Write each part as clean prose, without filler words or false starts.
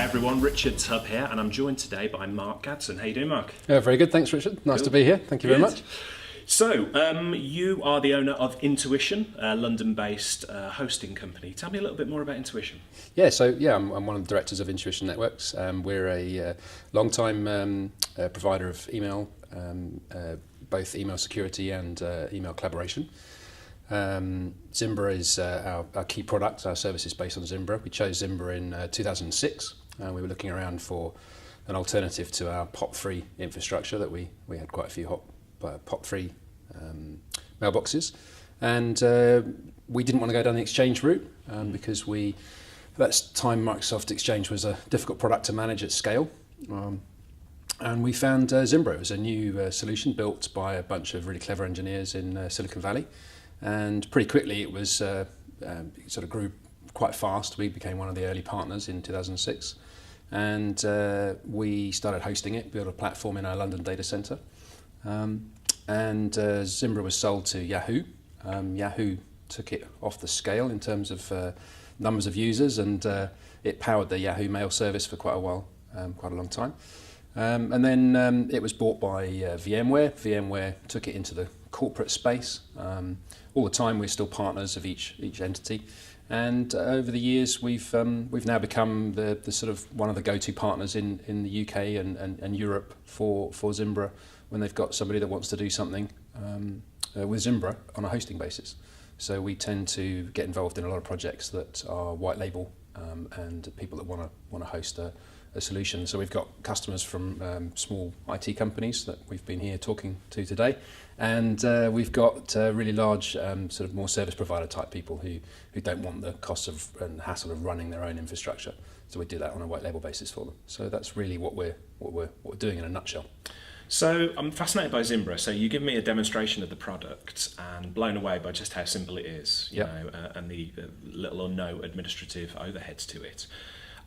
everyone, Richard Tubb here, and I'm joined today by Mark Gadsden. How you doing, Mark? Yeah, very good, thanks Richard. Nice to be here, thank you very much. So, you are the owner of Intuition, a London-based hosting company. Tell me a little bit more about Intuition. I'm one of the directors of Intuition Networks. We're a long-time provider of email, both email security and email collaboration. Zimbra is our key product. Our service is based on Zimbra. We chose Zimbra in 2006. We were looking around for an alternative to our POP3 infrastructure that we had quite a few POP3 mailboxes, and we didn't want to go down the Exchange route because at that time Microsoft Exchange was a difficult product to manage at scale. And we found Zimbra. It was a new solution built by a bunch of really clever engineers in Silicon Valley. And pretty quickly it was sort of grew quite fast. We became one of the early partners in 2006, and we started hosting it, built a platform in our London data centre, and Zimbra was sold to Yahoo. Yahoo took it off the scale in terms of numbers of users, and it powered the Yahoo mail service for quite a while, quite a long time. And then it was bought by VMware. VMware took it into the corporate space. All the time we're still partners of each entity, and over the years we've now become the sort of one of the go-to partners in the UK and Europe for Zimbra when they've got somebody that wants to do something with Zimbra on a hosting basis. So we tend to get involved in a lot of projects that are white label and people that want to host a solution. So we've got customers from small IT companies that we've been here talking to today, and we've got really large sort of more service provider type people who don't want the cost of and hassle of running their own infrastructure. So we do that on a white label basis for them. So that's really what we're doing in a nutshell. So I'm fascinated by Zimbra. So you give me a demonstration of the product and blown away by just how simple it is, you know, and the little or no administrative overheads to it.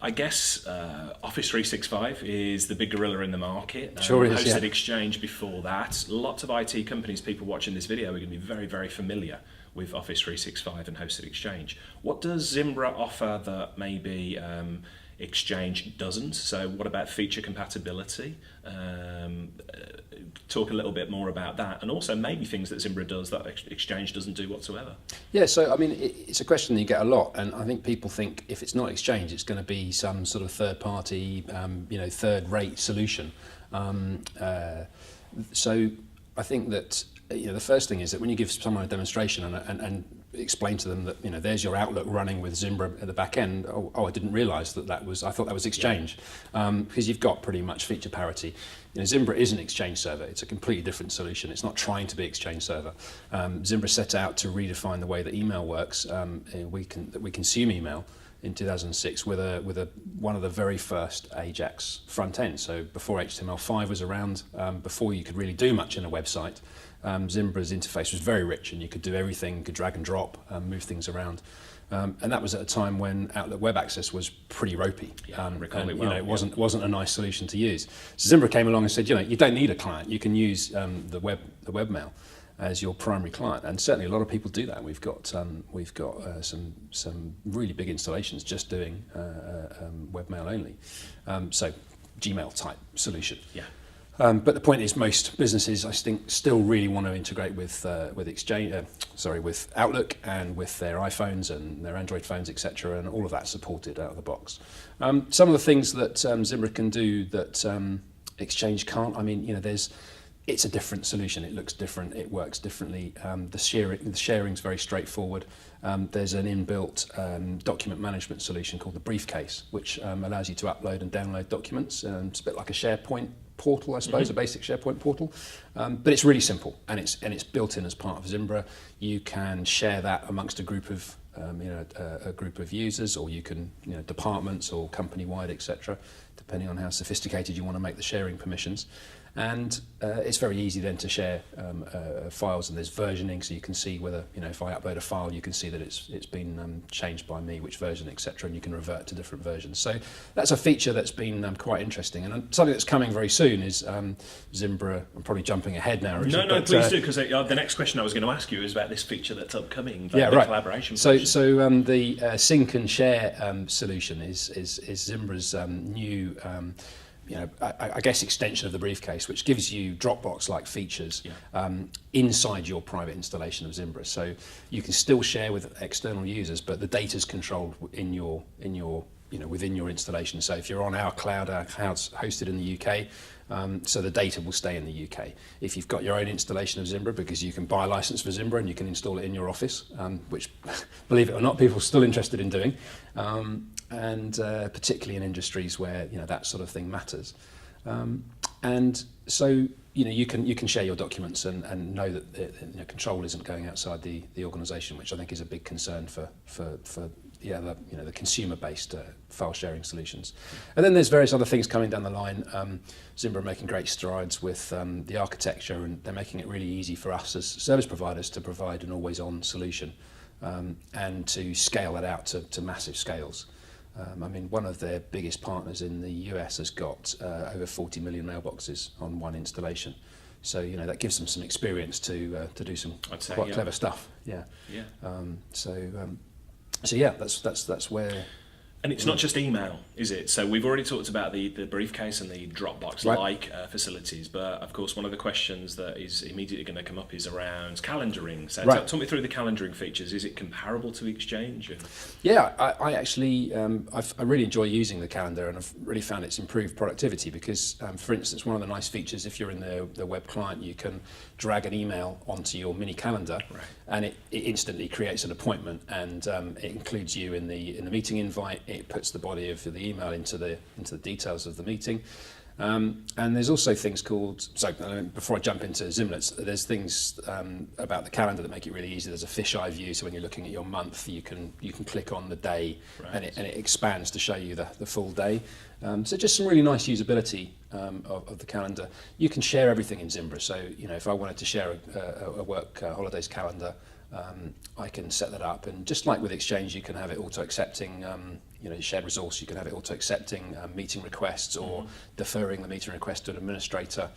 I guess Office 365 is the big gorilla in the market. Sure is, Hosted Exchange before that. Lots of IT companies, people watching this video, are going to be very, very familiar with Office 365 and Hosted Exchange. What does Zimbra offer that maybe Exchange doesn't? So what about feature compatibility? Talk a little bit more about that, and also maybe things that Zimbra does that Exchange doesn't do whatsoever. Yeah, so I mean, it's a question that you get a lot, and I think people think if it's not Exchange, it's going to be some sort of third-party, third-rate solution. So I think that the first thing is that when you give someone a demonstration and explain to them that there's your Outlook running with Zimbra at the back end. I didn't realise that was. I thought that was Exchange, because you've got pretty much feature parity. Zimbra is an Exchange server. It's a completely different solution. It's not trying to be Exchange server. Zimbra set out to redefine the way that email works. We consume email in 2006 with one of the very first Ajax front ends. So before HTML5 was around, before you could really do much in a website. Zimbra's interface was very rich, and you could do everything, you could drag and drop, move things around, and that was at a time when Outlook Web Access was pretty ropey. It wasn't a nice solution to use. So Zimbra came along and said, you don't need a client. You can use the webmail as your primary client, and certainly a lot of people do that. We've got some really big installations just doing webmail only. So Gmail type solution. Yeah. But the point is, most businesses, I think, still really want to integrate with with Outlook and with their iPhones and their Android phones, etc., and all of that supported out of the box. Some of the things that Zimbra can do that Exchange can't. I mean, it's a different solution. It looks different. It works differently. The sharing's very straightforward. There's an inbuilt document management solution called the Briefcase, which allows you to upload and download documents. It's a bit like a SharePoint portal, I suppose, a basic SharePoint portal, but it's really simple, and it's built in as part of Zimbra. You can share that amongst a group of users, or you can departments or company wide, etc., depending on how sophisticated you want to make the sharing permissions. And it's very easy then to share files, and there's versioning, so you can see whether, if I upload a file, you can see that it's been changed by me, which version, etc., and you can revert to different versions. So that's a feature that's been quite interesting, and something that's coming very soon is Zimbra. I'm probably jumping ahead now, Richard. No, please do, because the next question I was going to ask you is about this feature that's upcoming, the collaboration. So the sync and share solution is Zimbra's new. I guess extension of the briefcase, which gives you Dropbox-like features inside your private installation of Zimbra. So you can still share with external users, but the data's controlled in your within your installation. So if you're on our cloud's hosted in the UK, so the data will stay in the UK. If you've got your own installation of Zimbra, because you can buy a license for Zimbra and you can install it in your office, which, believe it or not, people are still interested in doing, and particularly in industries where that sort of thing matters. And so you can share your documents and know that control isn't going outside the organisation, which I think is a big concern for the consumer-based file sharing solutions. And then there's various other things coming down the line. Zimbra are making great strides with the architecture, and they're making it really easy for us as service providers to provide an always-on solution and to scale that out to massive scales. One of their biggest partners in the US has got over 40 million mailboxes on one installation. So that gives them some experience to do some quite clever stuff. So that's where. And it's not just email, is it? So we've already talked about the briefcase and the Dropbox-like facilities, but of course one of the questions that is immediately going to come up is around calendaring. So talk me through the calendaring features. Is it comparable to Exchange? Yeah, I actually I really enjoy using the calendar, and I've really found it's improved productivity because, for instance, one of the nice features, if you're in the web client, you can drag an email onto your mini calendar, and it instantly creates an appointment, and it includes you in the meeting invite. It puts the body of the email into the details of the meeting. And there's also things called, before I jump into Zimlets, there's things about the calendar that make it really easy. There's a fisheye view, so when you're looking at your month, you can click on the day, and it expands to show you the full day. So just some really nice usability of the calendar. You can share everything in Zimbra. So if I wanted to share a work holidays calendar, I can set that up, and just like with Exchange, you can have it auto-accepting. Shared resource, you can have it auto-accepting meeting requests or deferring the meeting request to an administrator.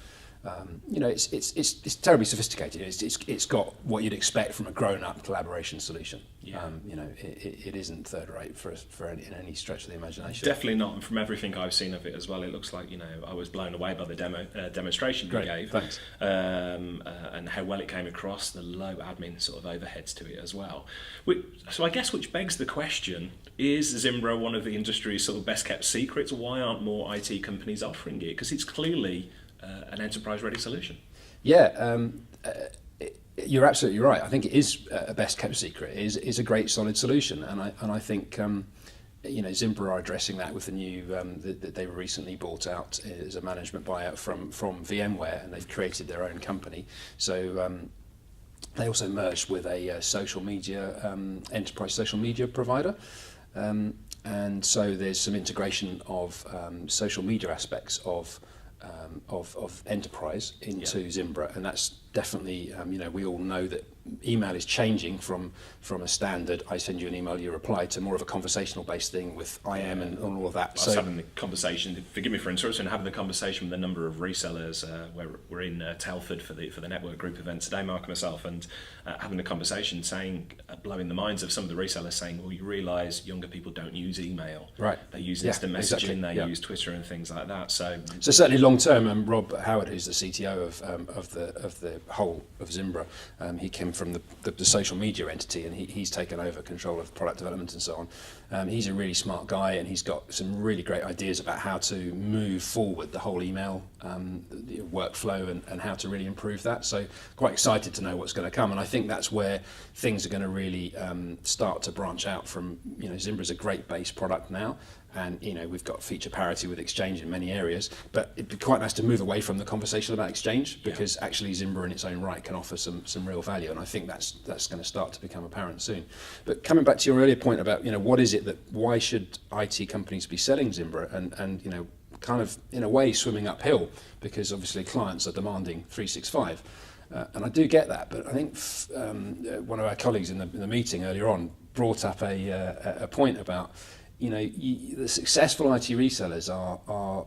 It's terribly sophisticated. It's got what you'd expect from a grown-up collaboration solution. It isn't third-rate in any stretch of the imagination. Definitely not. And from everything I've seen of it as well, it looks like I was blown away by the demonstration you gave. Thanks. And how well it came across. The low admin sort of overheads to it as well. So I guess which begs the question: is Zimbra one of the industry's sort of best-kept secrets? Why aren't more IT companies offering it? Because it's clearly an enterprise-ready solution. Yeah, you're absolutely right. I think it is a best-kept secret. It is a great, solid solution, and I think Zimbra are addressing that with the new that they were recently bought out as a management buyout from VMware, and they've created their own company. So they also merged with a social media enterprise social media provider. And so there's some integration of social media aspects of enterprise into Zimbra, and that's definitely we all know that email is changing from a standard I send you an email, you reply, to more of a conversational based thing with IM and all of that. I was having the conversation, forgive me for interrupting, having the conversation with a number of resellers where we're in Telford for the network group event today, Mark and myself, and having a conversation saying, blowing the minds of some of the resellers, saying, well, you realise younger people don't use email. Right. They use instant messaging, they use Twitter and things like that. So certainly long term, Rob Howard, who's the CTO of the whole of Zimbra, he came from the social media entity, and he's taken over control of product development and so on. He's a really smart guy, and he's got some really great ideas about how to move forward the whole email workflow and how to really improve that. So quite excited to know what's going to come, and I think that's where things are going to really start to branch out from. Zimbra's a great base product now, and we've got feature parity with Exchange in many areas, but it'd be quite nice to move away from the conversation about Exchange, because actually Zimbra in its own right can offer some real value, and I think that's going to start to become apparent soon. But coming back to your earlier point about what is it why should IT companies be selling Zimbra, and kind of, in a way, swimming uphill because obviously clients are demanding 365. And I do get that, but I think one of our colleagues in the meeting earlier on brought up a point about, the successful IT resellers are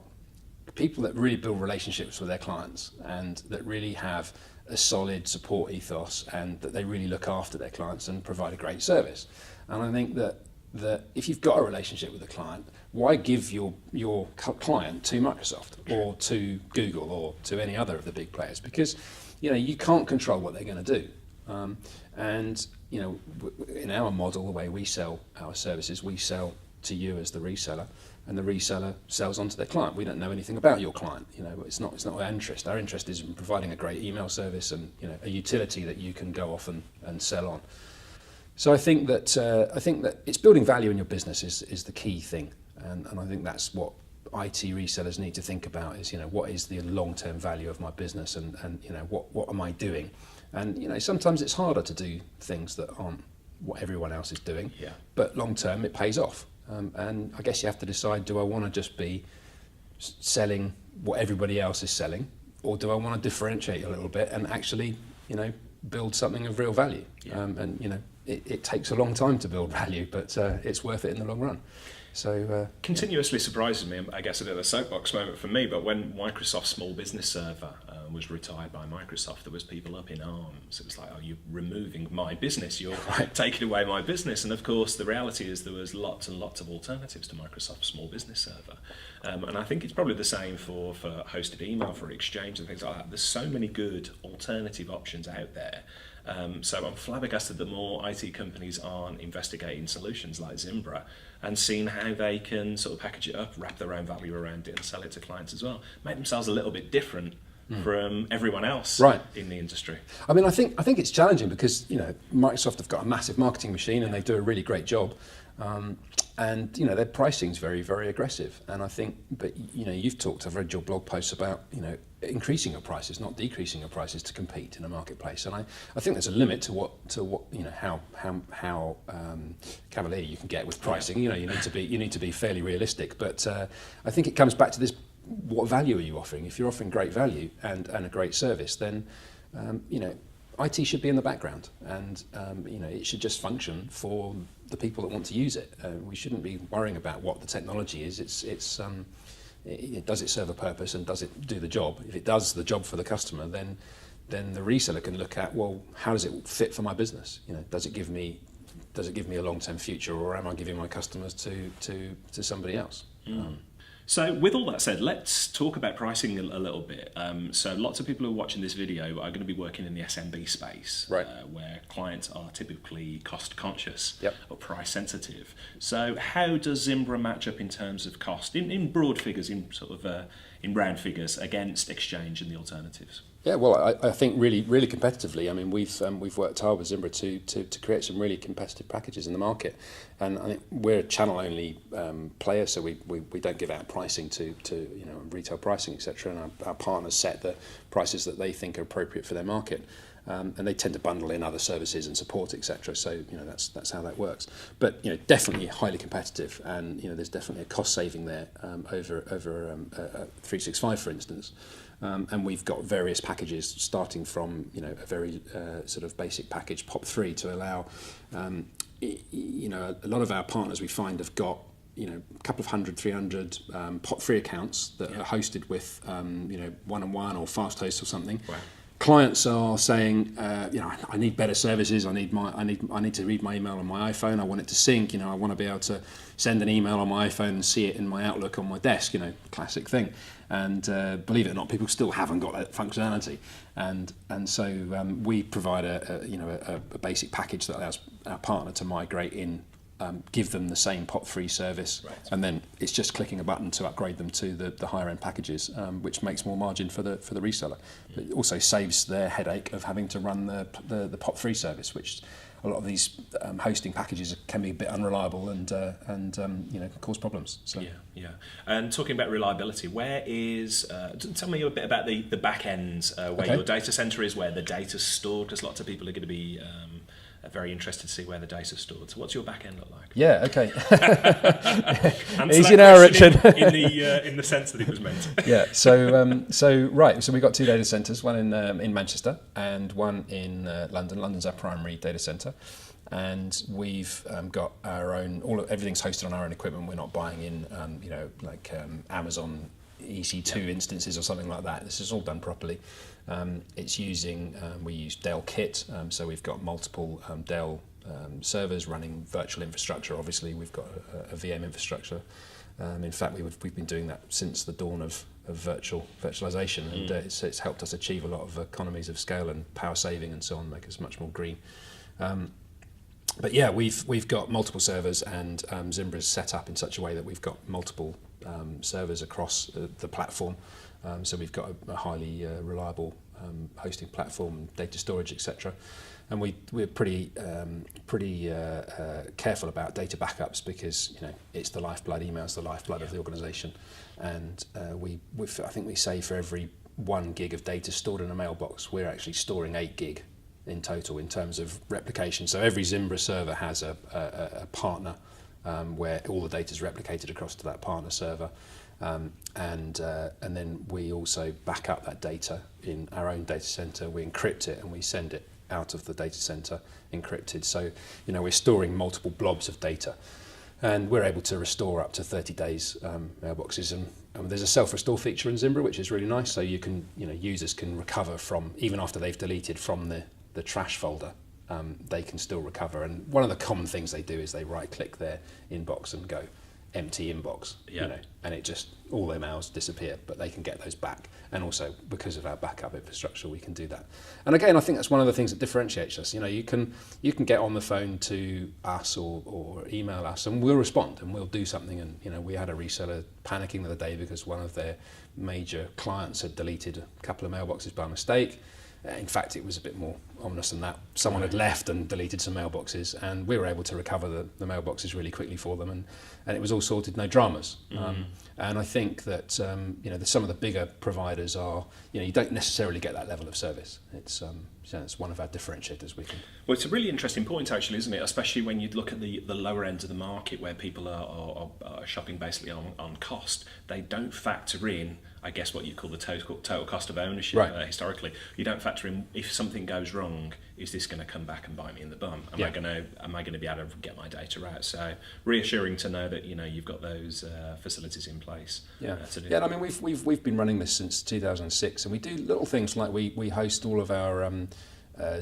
people that really build relationships with their clients and that really have a solid support ethos and that they really look after their clients and provide a great service. And I think that if you've got a relationship with a client, why give your client to Microsoft or to Google or to any other of the big players? Because you can't control what they're going to do. And in our model, the way we sell our services, we sell to you as the reseller, and the reseller sells on to their client. We don't know anything about your client. It's not our interest. Our interest is in providing a great email service and a utility that you can go off and sell on. So I think that it's building value in your business is the key thing, and I think that's what IT resellers need to think about is what is the long-term value of my business and what am I doing, and sometimes it's harder to do things that aren't what everyone else is doing, but long-term it pays off. And I guess you have to decide, do I want to just be selling what everybody else is selling, or do I want to differentiate a little bit and actually, build something of real value? It takes a long time to build value, but it's worth it in the long run. So continuously surprises me, I guess a bit of a soapbox moment for me, but when Microsoft's Small Business Server was retired by Microsoft, there was people up in arms. It was like, oh, you're removing my business, you're taking away my business. And of course, the reality is there was lots and lots of alternatives to Microsoft's Small Business Server. And I think it's probably the same for hosted email, for Exchange and things like that. There's so many good alternative options out there. So I'm flabbergasted that more IT companies aren't investigating solutions like Zimbra and seeing how they can sort of package it up, wrap their own value around it and sell it to clients as well. Make themselves a little bit different from everyone else in the industry. I mean, I think it's challenging because, Microsoft have got a massive marketing machine and they do a really great job. And their pricing is very, very aggressive. And I think, but I've read your blog posts about increasing your prices, not decreasing your prices to compete in a marketplace. And I think there's a limit to what how cavalier you can get with pricing. You need to be fairly realistic. But I think it comes back to this: what value are you offering? If you're offering great value and a great service, then IT should be in the background, and it should just function for the people that want to use it. We shouldn't be worrying about what the technology is. Does it serve a purpose and does it do the job? If it does the job for the customer, then the reseller can look at, well, how does it fit for my business? Does it give me a long-term future, or am I giving my customers to somebody else? So with all that said, let's talk about pricing a little bit. So lots of people who are watching this video are going to be working in the SMB space, where clients are typically cost conscious or price sensitive. So how does Zimbra match up in terms of cost, in broad figures, in sort of in round figures, against Exchange and the alternatives? Yeah, well, I think really competitively. I mean, we've worked hard with Zimbra to create some really competitive packages in the market, and I think we're a channel only player, so we don't give out pricing to retail pricing, etc. And our partners set the prices that they think are appropriate for their market, and they tend to bundle in other services and support, etc. So that's how that works. But definitely highly competitive, and there's definitely a cost saving there over 365, for instance. And we've got various packages starting from a very sort of basic package, POP3, to allow a lot of our partners we find have got a couple of 300 POP3 accounts that are hosted with One-on-One or FastHost or something. Wow. Clients are saying, I need better services. I need to read my email on my iPhone. I want it to sync. I want to be able to send an email on my iPhone and see it in my Outlook on my desk. Classic thing. And believe it or not, people still haven't got that functionality. And so we provide a basic package that allows our partner to migrate in. Give them the same POP3 service, and then it's just clicking a button to upgrade them to the higher end packages, which makes more margin for the reseller. It also saves their headache of having to run the POP3 service, which a lot of these hosting packages can be a bit unreliable and cause problems. So. Yeah. And talking about reliability, where is? Tell me a bit about the back end, where your data center is, where the data's stored, because lots of people are going to be very interested to see where the data's stored. So what's your back end look like? Yeah, okay. Easy now, Richard. in the sense that it was meant. Yeah, so we've got 2 data centres, one in Manchester and one in London. London's our primary data centre. And we've got our own, everything's hosted on our own equipment. We're not buying in, Amazon EC2 instances or something like that. This is all done properly. It's using, we use Dell Kit, so we've got multiple Dell servers running virtual infrastructure. Obviously, we've got a VM infrastructure. In fact, we've been doing that since the dawn of virtualization, and it's helped us achieve a lot of economies of scale and power saving and so on, make us much more green. But yeah, we've got multiple servers, and Zimbra's set up in such a way that we've got multiple servers across the platform. So we've got a highly reliable hosting platform, data storage, etc. And we're pretty careful about data backups, because it's the lifeblood. Email's the lifeblood of the organisation, and I think we say for every 1 gig of data stored in a mailbox, we're actually storing 8 gig in total in terms of replication. So every Zimbra server has a partner where all the data is replicated across to that partner server. And then we also back up that data in our own data center. We encrypt it and we send it out of the data center encrypted. So, we're storing multiple blobs of data, and we're able to restore up to 30 days mailboxes. And there's a self-restore feature in Zimbra, which is really nice. So you can, users can recover from, even after they've deleted from the trash folder, they can still recover. And one of the common things they do is they right-click their inbox and go empty inbox, and it just, all their mails disappear, but they can get those back. And also, because of our backup infrastructure, we can do that. And again, I think that's one of the things that differentiates us. You can get on the phone to us or email us, and we'll respond and we'll do something. And we had a reseller panicking the other day because one of their major clients had deleted a couple of mailboxes by mistake. In fact, it was a bit more ominous than that. Someone had left and deleted some mailboxes, and we were able to recover the mailboxes really quickly for them, and it was all sorted, no dramas. And I think that some of the bigger providers are, you don't necessarily get that level of service. It's one of our differentiators. Well, it's a really interesting point, actually, isn't it? Especially when you look at the lower end of the market, where people are shopping basically on cost. They don't factor in, I guess, what you call the total cost of ownership. Right. Historically, you don't factor in, if something goes wrong, is this going to come back and bite me in the bum? Am I going to be able to get my data out? So reassuring to know that you've got those facilities in place. To do that. I mean, we've been running this since 2006, and we do little things like we host all of our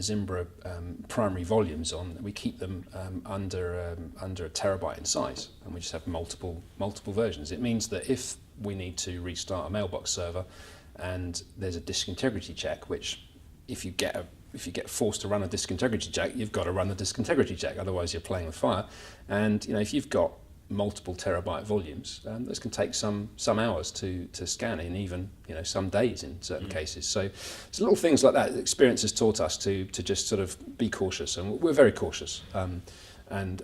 Zimbra primary volumes on. We keep them under a terabyte in size, and we just have multiple versions. It means that if we need to restart a mailbox server and there's a disk integrity check, which if you get forced to run a disk integrity check, you've got to run the disk integrity check, otherwise you're playing with fire. And if you've got multiple terabyte volumes, this can take some hours to scan in, even some days in certain cases. So it's little things like that. Experience has taught us to just sort of be cautious, and we're very cautious. And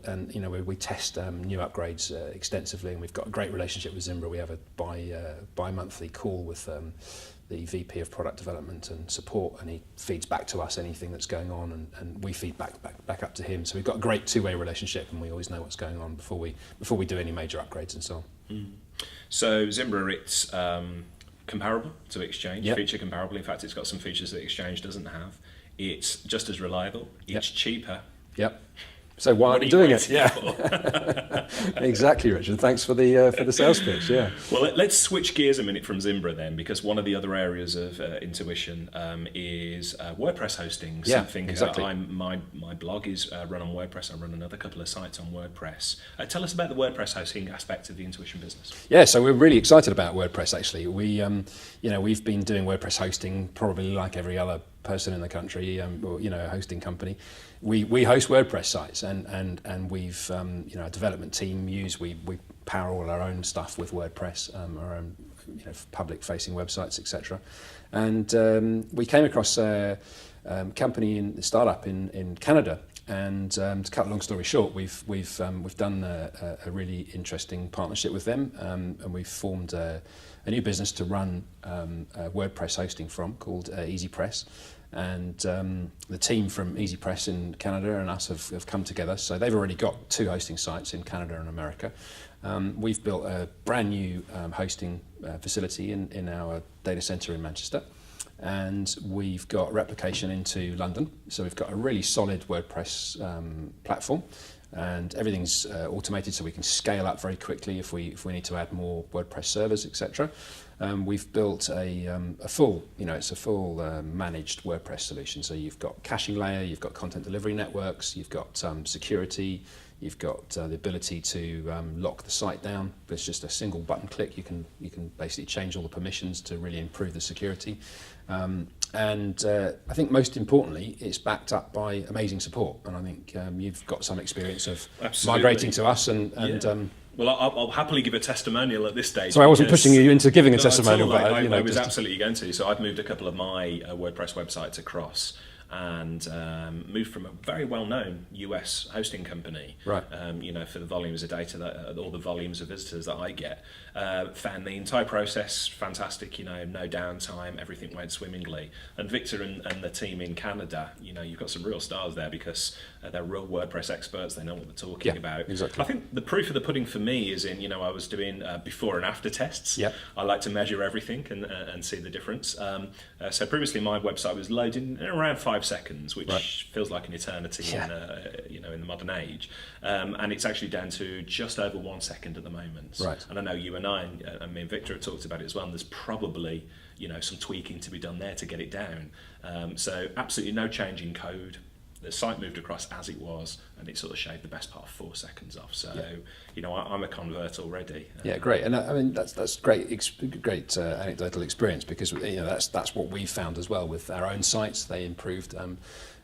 we test new upgrades extensively, and we've got a great relationship with Zimbra. We have a bi-monthly call with the VP of product development and support, and he feeds back to us anything that's going on, and we feed back up to him. So we've got a great two-way relationship, and we always know what's going on before we do any major upgrades and so on. So Zimbra, it's comparable to Exchange, feature comparable. In fact, it's got some features that Exchange doesn't have. It's just as reliable. It's cheaper. Yep. So why aren't we doing it? Yeah, exactly, Richard. Thanks for the sales pitch. Yeah. Well, let's switch gears a minute from Zimbra then, because one of the other areas of Intuition is WordPress hosting. Yeah, something exactly. My blog is run on WordPress. I run another couple of sites on WordPress. Tell us about the WordPress hosting aspect of the Intuition business. Yeah, so we're really excited about WordPress. Actually, we've been doing WordPress hosting probably like every other person in the country, a hosting company. We host WordPress sites, and we've our development team we power all our own stuff with WordPress, our own public facing websites, etc. And we came across a startup in Canada, and to cut a long story short, we've done a really interesting partnership with them, and we've formed a new business to run WordPress hosting from, called EasyPress. And the team from EasyPress in Canada and us have come together. So they've already got 2 hosting sites in Canada and America. We've built a brand new hosting facility in our data center in Manchester. And we've got replication into London. So we've got a really solid WordPress platform. And everything's automated, so we can scale up very quickly if we need to add more WordPress servers, etc. We've built a full, it's a full managed WordPress solution. So you've got caching layer, you've got content delivery networks, you've got security, you've got the ability to lock the site down. It's just a single button click. You can basically change all the permissions to really improve the security. And I think most importantly, it's backed up by amazing support. And I think you've got some experience of migrating to us. Well, I'll happily give a testimonial at this stage. So I wasn't pushing you into giving a testimonial, but I was absolutely going to. So I've moved a couple of my WordPress websites across, and moved from a very well-known US hosting company, right? For the volumes of data all the volumes of visitors that I get. Found the entire process fantastic. No downtime, everything went swimmingly. And Victor and the team in Canada, you've got some real stars there because they're real WordPress experts. They know what they're talking about. Exactly. I think the proof of the pudding for me is in I was doing before and after tests. Yep. I like to measure everything and see the difference. So previously my website was loading in around 5 seconds, which feels like an eternity in the modern age, and it's actually down to just over 1 second at the moment. Right. And I know you and I and me and Victor have talked about it as well, and there's probably some tweaking to be done there to get it down. So absolutely no change in code. The site moved across as it was, and it sort of shaved the best part of 4 seconds off. So, I'm a convert already. Yeah, great. And I mean, that's great anecdotal experience, because that's what we found as well with our own sites. They improved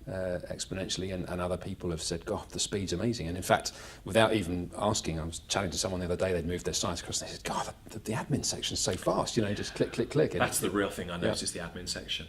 exponentially, and other people have said, God, the speed's amazing. And in fact, without even asking, I was chatting to someone the other day. They'd moved their sites across, and they said, God, the admin section's so fast. Just click, click, click. And that's the real thing I noticed. The admin section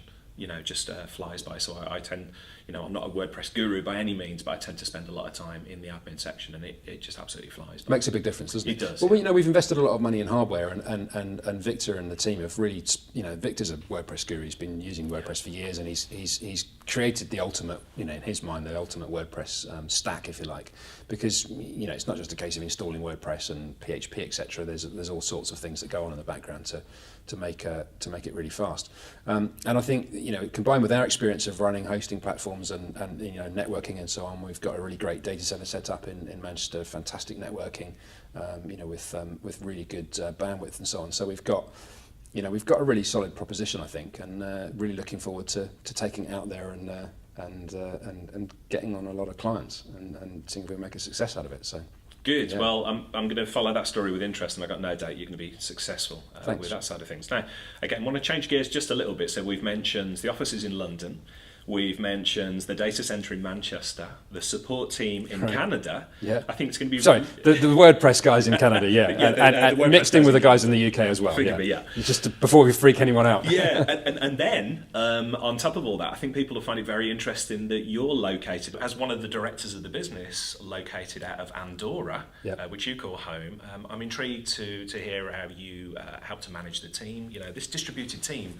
just flies by. So I tend, I'm not a WordPress guru by any means, but I tend to spend a lot of time in the admin section, and it just absolutely flies by. Makes a big difference, doesn't it? It does. Well, we've invested a lot of money in hardware, and Victor and the team have really, Victor's a WordPress guru. He's been using WordPress for years, and he's created the ultimate, in his mind, the ultimate WordPress stack, if you like, because it's not just a case of installing WordPress and PHP, etc. There's all sorts of things that go on in the background to make it really fast. And I think combined with our experience of running hosting platforms and networking and so on, we've got a really great data center set up in Manchester, fantastic networking, with really good bandwidth and so on. So we've got a really solid proposition, I think, and really looking forward to taking it out there and getting on a lot of clients and seeing if we make a success out of it. So. Good. Yeah. Well, I'm going to follow that story with interest, and I've got no doubt you're going to be successful with that side of things. Now, again, I want to change gears just a little bit. So we've mentioned the offices in London. We've mentioned the data centre in Manchester, the support team in Canada. Yeah. I think it's going to be... Sorry, the WordPress guys in Canada, and mixed in with the guys in the UK as well. Forgive me, yeah. Just before we freak anyone out. Yeah, and then, on top of all that, I think people will find it very interesting that you're located, as one of the directors of the business, located out of Andorra, which you call home. I'm intrigued to hear how you help to manage the team, this distributed team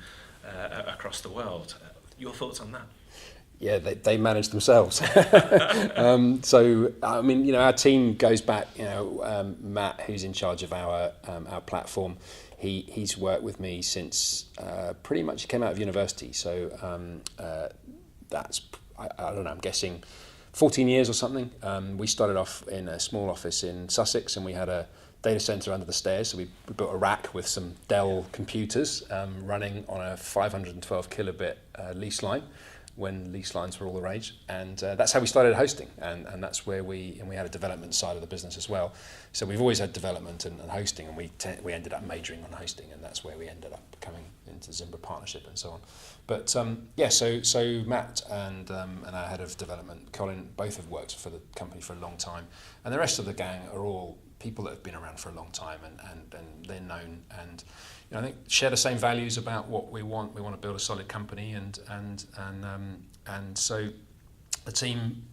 across the world. Your thoughts on that? Yeah, they manage themselves. So, I mean, our team goes back, Matt, who's in charge of our platform, he's worked with me since pretty much he came out of university. So that's, I don't know, I'm guessing 14 years or something. We started off in a small office in Sussex, and we had a data center under the stairs. So we built a rack with some Dell computers running on a 512 kilobit lease line, when lease lines were all the rage, and that's how we started hosting, and that's where we had a development side of the business as well. So we've always had development and hosting, and we ended up majoring on hosting, and that's where we ended up coming into Zimbra partnership and so on. But so Matt and our head of development, Colin, both have worked for the company for a long time, and the rest of the gang are all people that have been around for a long time, and they're known, and I think share the same values about what we want. We want to build a solid company, and so the team,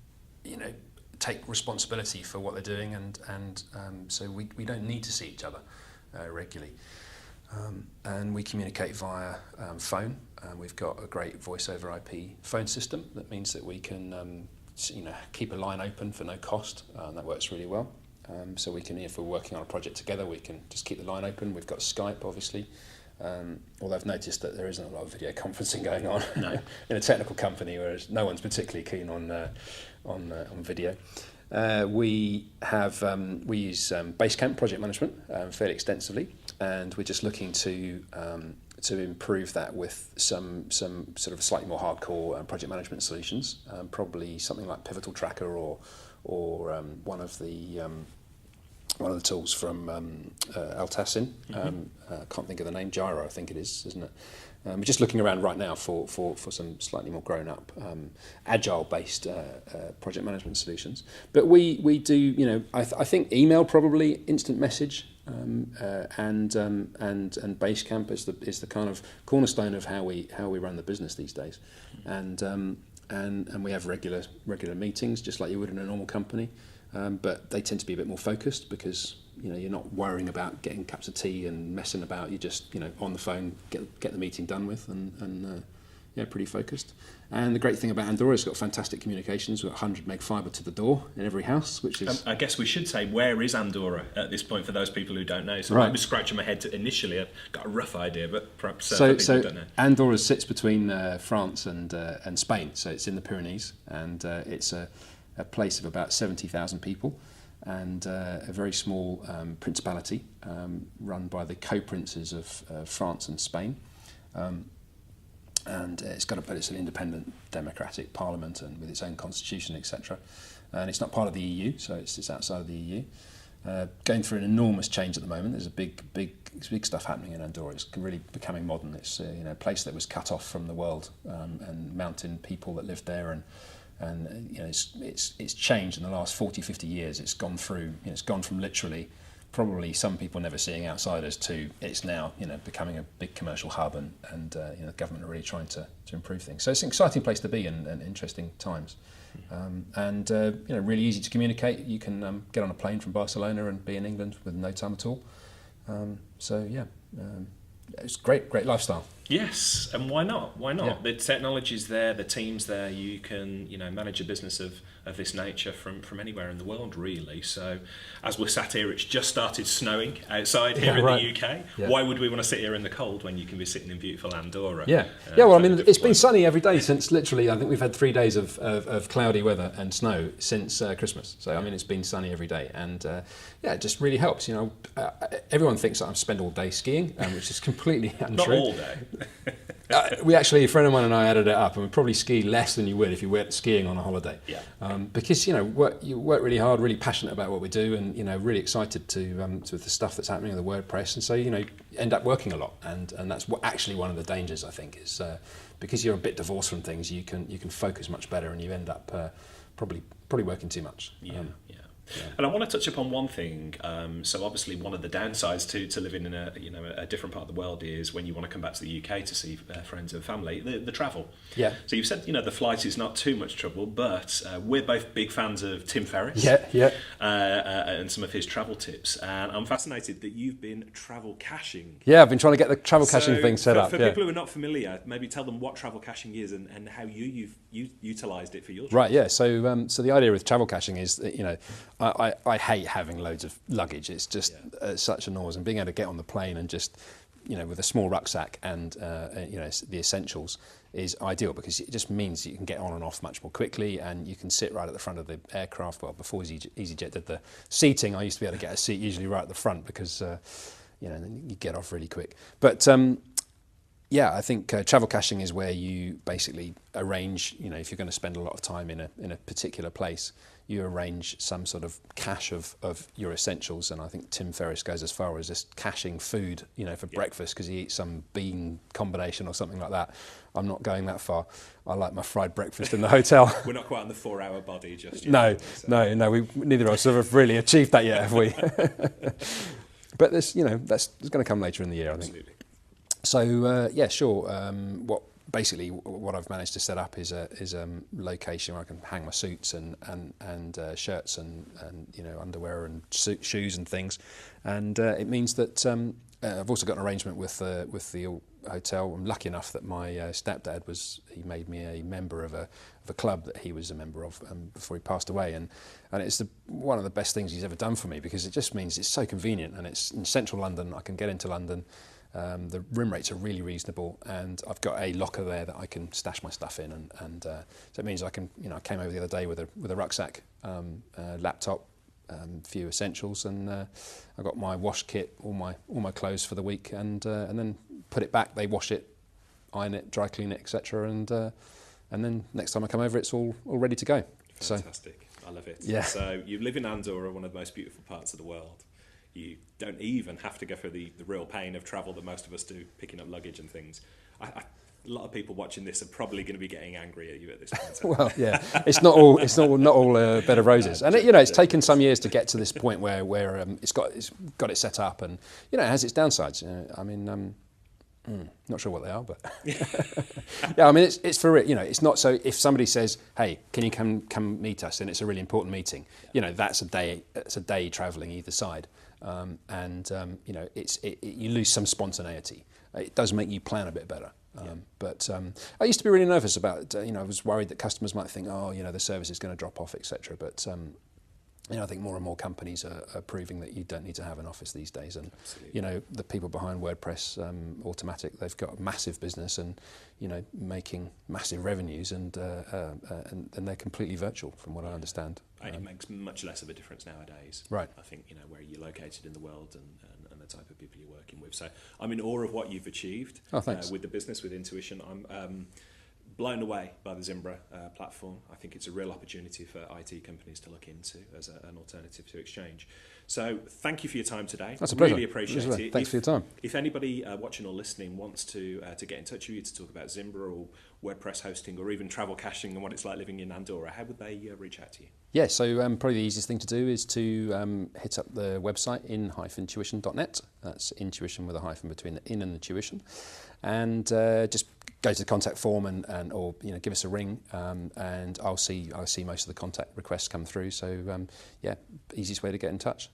take responsibility for what they're doing, and so we don't need to see each other regularly. And we communicate via phone. We've got a great voice over IP phone system that means that we can keep a line open for no cost. That works really well. So we can, if we're working on a project together, we can just keep the line open. We've got Skype, obviously. Although I've noticed that there isn't a lot of video conferencing going on in a technical company, whereas no one's particularly keen on video. We use Basecamp project management fairly extensively, and we're just looking to improve that with some sort of slightly more hardcore project management solutions. Probably something like Pivotal Tracker or one of the tools from Altasin. I can't think of the name. Gyro, I think it is, isn't it? We're just looking around right now for some slightly more grown-up, agile-based project management solutions. But we do, I think email probably, instant message, and Basecamp is the kind of cornerstone of how we run the business these days, and we have regular meetings just like you would in a normal company. But they tend to be a bit more focused because you're not worrying about getting cups of tea and messing about. You just on the phone get the meeting done with and pretty focused. And the great thing about Andorra is it's got fantastic communications. We've got 100 meg fibre to the door in every house, which is. I guess we should say, where is Andorra at this point for those people who don't know? So right. I was scratching my head initially. I've got a rough idea, but perhaps for people who don't know. Andorra sits between France and Spain, so it's in the Pyrenees, and it's a place of about 70,000 people, and a very small principality run by the co-princes of France and Spain. And it's an independent democratic parliament and with its own constitution, etc. And it's not part of the EU, so it's outside of the EU. Going through an enormous change at the moment. There's a big stuff happening in Andorra. It's really becoming modern. It's a place that was cut off from the world, and mountain people that lived there, and it's changed in the last 40, 50 years. It's gone through. It's gone from literally probably some people never seeing outsiders to it's now becoming a big commercial hub, and the government are really trying to improve things. So it's an exciting place to be and interesting times, and really easy to communicate. You can get on a plane from Barcelona and be in England with no time at all. It's great lifestyle. Yes, and why not? Why not? Yeah. The technology's there, the team's there. You can, manage a business of this nature from anywhere in the world, really. So, as we're sat here, it's just started snowing outside here in the UK. Yeah. Why would we want to sit here in the cold when you can be sitting in beautiful Andorra? Yeah. It's been sunny every day since literally. I think we've had 3 days of cloudy weather and snow since Christmas. So it's been sunny every day, and it just really helps. Everyone thinks that I spend all day skiing, which is completely untrue. Not all day. We actually, a friend of mine and I added it up, and we probably ski less than you would if you went skiing on a holiday. Yeah. Because you work really hard, really passionate about what we do, and really excited to with the stuff that's happening in the WordPress, and so you end up working a lot, and that's actually one of the dangers, I think, is because you're a bit divorced from things, you can focus much better, and you end up probably working too much. Yeah. And I want to touch upon one thing. So obviously, one of the downsides to living in a different part of the world is when you want to come back to the UK to see friends and family, the travel. Yeah. So you've said the flight is not too much trouble, but we're both big fans of Tim Ferriss. Yeah. And some of his travel tips. And I'm fascinated that you've been travel caching. Yeah, I've been trying to get the travel caching thing set up. For people who are not familiar, maybe tell them what travel caching is and how you've utilised it for your travels. Right. Yeah. So the idea with travel caching is that I hate having loads of luggage. It's just such a noise, and being able to get on the plane and just, with a small rucksack and the essentials is ideal, because it just means you can get on and off much more quickly, and you can sit right at the front of the aircraft. Well, before EasyJet did the seating, I used to be able to get a seat usually right at the front because then you get off really quick. But I think travel caching is where you basically arrange, if you're going to spend a lot of time in a particular place, you arrange some sort of cache of your essentials. And I think Tim Ferriss goes as far as just caching food, for breakfast, because he eats some bean combination or something like that. I'm not going that far. I like my fried breakfast in the hotel. We're not quite on the 4-hour body just yet. No. We neither of us have really achieved that yet, have we? But this, that's going to come later in the year, I think. Absolutely. So sure. What I've managed to set up is a location where I can hang my suits and shirts and underwear and shoes and things, and it means that I've also got an arrangement with the hotel. I'm lucky enough that my stepdad he made me a member of a club that he was a member of before he passed away, and it's one of the best things he's ever done for me, because it just means it's so convenient, and it's in central London. I can get into London. The room rates are really reasonable, and I've got a locker there that I can stash my stuff in, and so it means I can, I came over the other day with a rucksack, laptop, few essentials, and I got my wash kit, all my clothes for the week, and then put it back. They wash it, iron it, dry clean it, etc. And then next time I come over, it's all ready to go. Fantastic. I love it. Yeah. So you live in Andorra, one of the most beautiful parts of the world. You don't even have to go through the real pain of travel that most of us do, picking up luggage and things. A lot of people watching this are probably going to be getting angry at you at this point. Well, yeah, it's not all bed of roses, and it's taken some years to get to this point where it's got it set up, and it has its downsides. Not sure what they are, but yeah, I mean it's for it. It's not so. If somebody says, "Hey, can you come meet us?" and it's a really important meeting, that's a day travelling either side, you lose some spontaneity. It does make you plan a bit better. But I used to be really nervous about, I was worried that customers might think, the service is going to drop off, etc. But, I think more and more companies are proving that you don't need to have an office these days. And, Absolutely. The people behind WordPress Automatic, they've got a massive business and, making massive revenues, and they're completely virtual from what I understand. It makes much less of a difference nowadays. Right. I think, where you're located in the world and the type of people you're working with. So I'm in awe of what you've achieved with the business, with Intuition. I'm blown away by the Zimbra platform. I think it's a real opportunity for IT companies to look into as an alternative to Exchange. So thank you for your time today. That's a pleasure. Really appreciate it. Thanks for your time. If anybody watching or listening wants to get in touch with you to talk about Zimbra or WordPress hosting or even travel caching and what it's like living in Andorra, how would they reach out to you? Yeah, so probably the easiest thing to do is to hit up the website in-tuition.net. That's intuition with a hyphen between the in and the tuition. And just go to the contact form or give us a ring, and I'll see most of the contact requests come through. So easiest way to get in touch.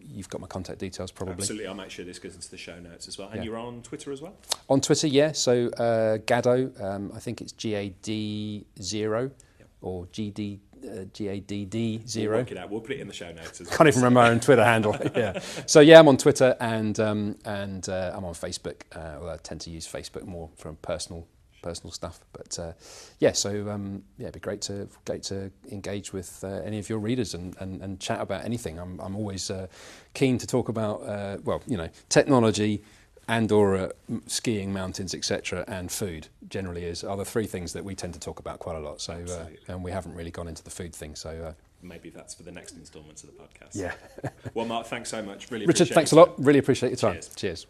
You've got my contact details probably. Absolutely, I'll make sure this goes into the show notes as well. And you're on Twitter as well? On Twitter, yeah. So Gaddo, I think it's GAD0 or GADD0. We'll work it out. We'll put it in the show notes as well. Can't even remember my own Twitter handle. Yeah. So yeah, I'm on Twitter and I'm on Facebook. Well, I tend to use Facebook more for personal stuff. But it'd be great to engage with any of your readers and chat about anything. I'm always keen to talk about technology, Andorra, skiing, mountains, etc., and food generally are the three things that we tend to talk about quite a lot. So and we haven't really gone into the food thing. So maybe that's for the next instalment of the podcast. Yeah. Well, Mark, thanks so much. Really Richard, appreciate it. thanks a lot. Really appreciate your time. Cheers. Cheers.